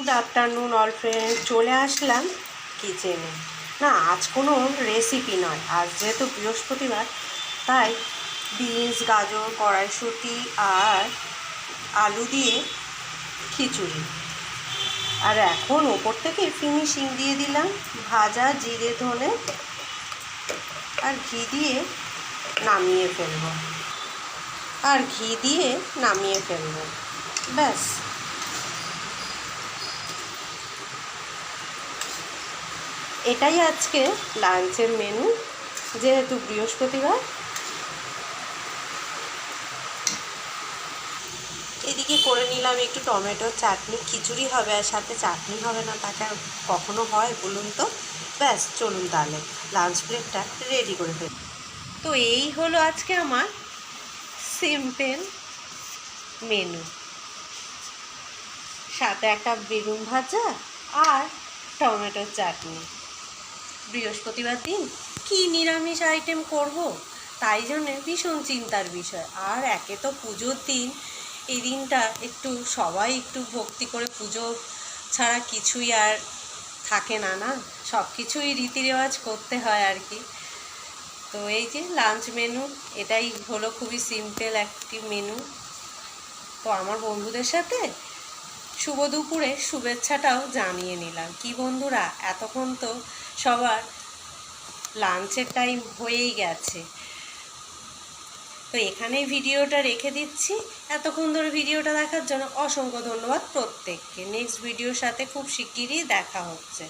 Good afternoon all friend, চলে আসলাম কিচেনে। না, আজ কোনো রেসিপি নয়, আজ যেহেতু বৃহস্পতিবার তাই বিনস, গাজর, কড়াইশুঁটি আর আলু দিয়ে খিচুড়ি। আর এখন ওপর থেকে ফিনিশিং দিয়ে দিলাম ভাজা জিরে ধনে আর ঘি দিয়ে নামিয়ে ফেলবো ব্যাস। এটাই আজকে লাঞ্চের মেনু, যেহেতু বৃহস্পতিবার। এদিকে করে নিলাম একটু টমেটোর চাটনি। খিচুড়ি হবে আর সাথে চাটনি হবে না, তাকে আর কখনো হয় বলুন তো? ব্যাস, চলুন তাহলে লাঞ্চ প্লেটটা রেডি করে ফেলি। তো এই হলো আজকে আমার সিম্পল মেনু, সাথে একটা বেগুন ভাজা আর টমেটোর চাটনি। বৃহস্পতিবার দিন কি নিরামিষ আইটেম করব, তাই জন্যে ভীষণ চিন্তার বিষয়। আর একে তো পুজোর দিন, এই দিনটা একটু সবাই একটু ভক্তি করে, পুজো ছাড়া কিছুই আর থাকে না, না সব কিছুই রীতি রেওয়াজ করতে হয় আর কি। তো এই যে লাঞ্চ মেনু, এটাই হলো খুবই সিম্পল একটি মেনু। তো আমার বন্ধুদের সাথে শুভ দুপুরে শুভেচ্ছাটাও জানিয়ে নিলাম। কি বন্ধুরা, এতক্ষণ তো সবার লাঞ্চের টাইম হয়েই গেছে। তো এখানেই ভিডিওটা রেখে দিচ্ছি। এতক্ষণ ধরে ভিডিওটা দেখার জন্য অসংখ্য ধন্যবাদ প্রত্যেককে। নেক্সট ভিডিওর সাথে খুব শিগগিরই দেখা হচ্ছে।